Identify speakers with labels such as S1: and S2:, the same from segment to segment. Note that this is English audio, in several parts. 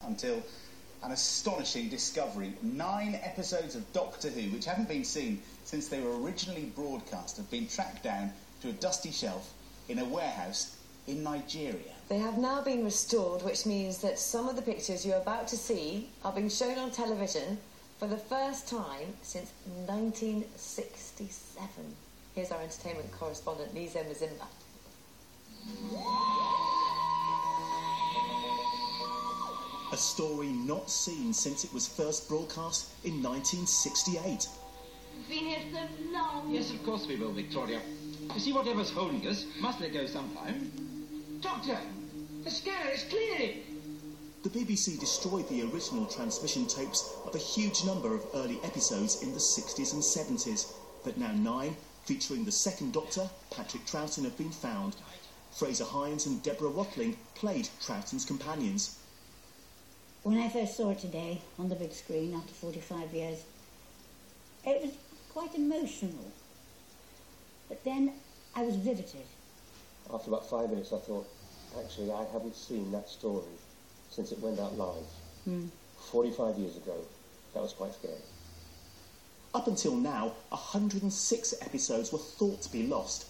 S1: Until an astonishing discovery. 9 episodes of Doctor Who, which haven't been seen since they were originally broadcast, have been tracked down to a dusty shelf in a warehouse in Nigeria.
S2: They have now been restored, which means that some of the pictures you're about to see are being shown on television for the first time since 1967. Here's our entertainment correspondent, Lizo Mazimba.
S3: A story not seen since it was first broadcast in 1968.
S4: We've been here so long.
S5: Yes, of course we will, Victoria. You see, whatever's holding us must let go sometime. Doctor, the scanner is clearing.
S3: The BBC destroyed the original transmission tapes of a huge number of early episodes in the 60s and 70s, but now 9, featuring the second Doctor, Patrick Troughton, have been found. Fraser Hines and Deborah Watling played Troughton's companions.
S6: When I first saw it today on the big screen after 45 years, it was quite emotional. But then I was riveted.
S7: After about 5 minutes I thought, actually I haven't seen that story since it went out live. 45 years ago. That was quite scary.
S3: Up until now, 106 episodes were thought to be lost.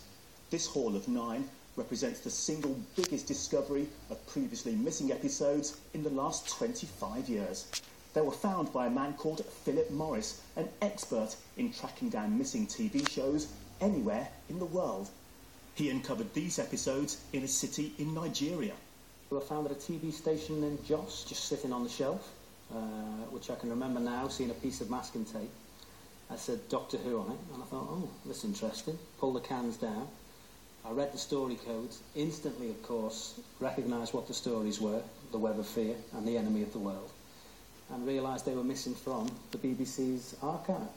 S3: This haul of 9 represents the single biggest discovery of previously missing episodes in the last 25 years. They were found by a man called Philip Morris, an expert in tracking down missing TV shows anywhere in the world. He uncovered these episodes in a city in Nigeria.
S8: We were found at a TV station in Jos, just sitting on the shelf, which I can remember now, seeing a piece of masking tape. I said Doctor Who on it, and I thought, oh, that's interesting. Pull the cans down. I read the story codes, instantly, of course, recognised what the stories were, The Web of Fear and The Enemy of the World, and realised they were missing from the BBC's archive.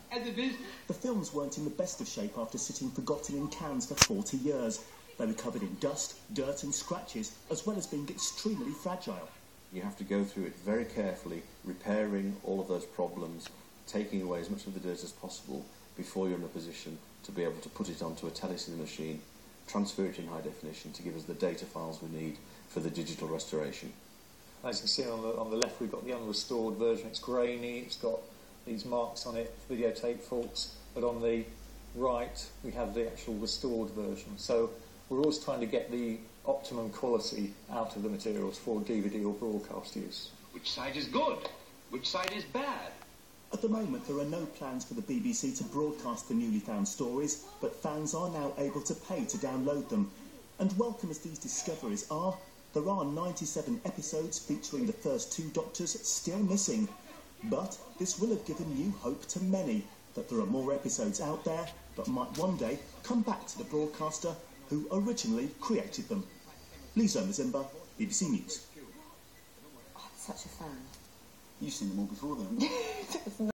S3: The films weren't in the best of shape after sitting forgotten in cans for 40 years. They were covered in dust, dirt and scratches, as well as being extremely fragile.
S9: You have to go through it very carefully, repairing all of those problems, taking away as much of the dirt as possible before you're in a position to be able to put it onto a telecine machine, transfer it in high definition to give us the data files we need for the digital restoration.
S10: As you can see on the left, we've got the unrestored version. It's grainy, it's got these marks on it, videotape faults, but on the right we have the actual restored version. So we're always trying to get the optimum quality out of the materials for DVD or broadcast use.
S5: Which side is good? Which side is bad?
S3: At the moment, there are no plans for the BBC to broadcast the newly found stories, but fans are now able to pay to download them. And welcome as these discoveries are, there are 97 episodes featuring the first 2 Doctors still missing. But this will have given new hope to many that there are more episodes out there that might one day come back to the broadcaster who originally created them. Lizo Mazimba, BBC News.
S2: Oh, I'm such a fan.
S1: You've seen them all before then.